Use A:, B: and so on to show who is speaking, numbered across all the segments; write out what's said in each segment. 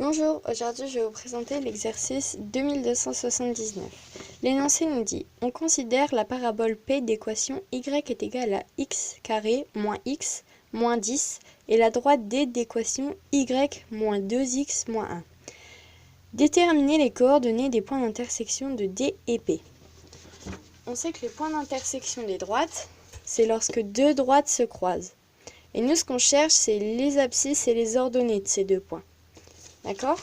A: Bonjour, aujourd'hui je vais vous présenter l'exercice 2279. L'énoncé nous dit, on considère la parabole P d'équation y est égale à x carré moins x moins 10 et la droite D d'équation y moins 2x moins 1. Déterminer les coordonnées des points d'intersection de D et P. On sait que les points d'intersection des droites, c'est lorsque deux droites se croisent. Et nous, ce qu'on cherche, c'est les abscisses et les ordonnées de ces deux points. D'accord ?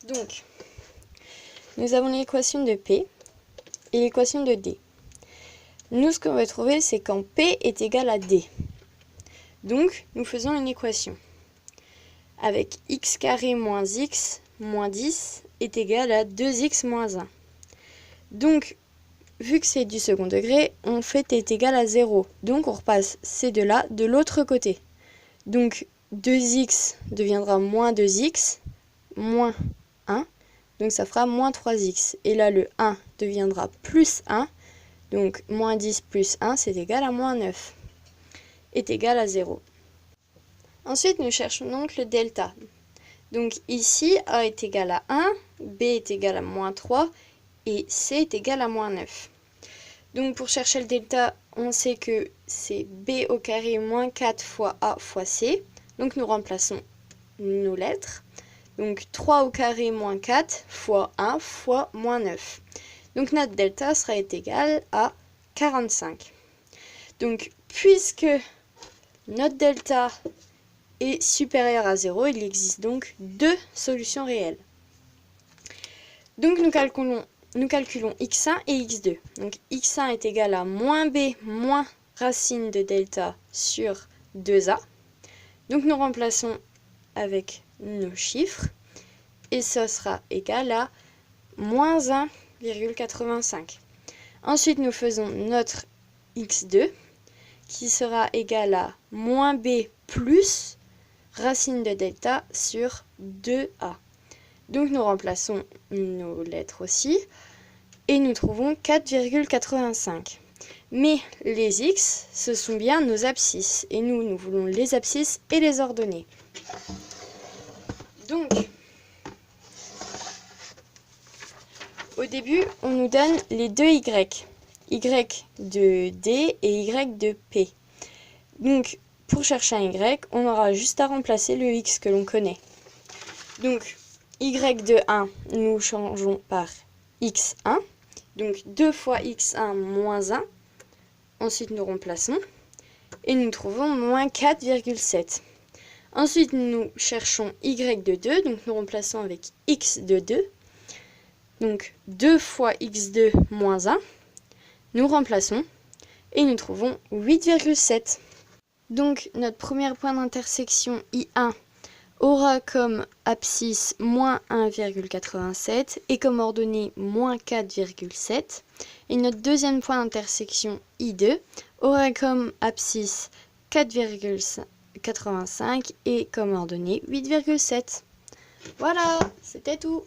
A: Donc, nous avons l'équation de P et l'équation de D. Nous, ce qu'on veut trouver, c'est quand P est égal à D. Donc, nous faisons une équation avec x carré moins x moins 10 est égal à 2x moins 1. Donc, vu que c'est du second degré, on fait est égal à 0. Donc, on repasse ces deux-là de l'autre côté. Donc, 2x deviendra moins 2x, moins 1. Donc, ça fera moins 3x. Et là, le 1 deviendra plus 1. Donc, moins 10 plus 1, c'est égal à moins 9. Est égal à 0. Ensuite, nous cherchons donc le delta. Donc, ici, A est égal à 1, B est égal à moins 3 et C est égal à moins 9. Donc, pour chercher le delta, on sait que c'est B au carré moins 4 fois A fois C. Donc, nous remplaçons nos lettres. Donc, 3 au carré moins 4 fois 1 fois moins 9. Donc, notre delta sera égal à 45. Donc, puisque notre delta est supérieur à 0, il existe donc deux solutions réelles. Donc, nous calculons x1 et x2. Donc, x1 est égal à moins b moins racine de delta sur 2a. Donc, nous remplaçons avec nos chiffres. Et ça sera égal à moins 1,85. Ensuite, nous faisons notre x2 qui sera égal à moins b plus racine de delta sur 2a. Donc, nous remplaçons nos lettres aussi et nous trouvons 4,85. Mais les x, ce sont bien nos abscisses et nous voulons les abscisses et les ordonnées. Donc, au début, on nous donne les deux y de D et y de P. Donc, pour chercher un y, on aura juste à remplacer le x que l'on connaît. Donc, y de 1, nous changeons par x1. Donc, 2 fois x1 moins 1. Ensuite, nous remplaçons. Et nous trouvons moins 4,7. Ensuite, nous cherchons y de 2. Donc, nous remplaçons avec x de 2. Donc, 2 fois x2 moins 1. Nous remplaçons. Et nous trouvons 8,7. Donc, notre premier point d'intersection I1 aura comme abscisse moins 1,87 et comme ordonnée moins 4,7. Et notre deuxième point d'intersection I2 aura comme abscisse 4,85 et comme ordonnée 8,7. Voilà, c'était tout.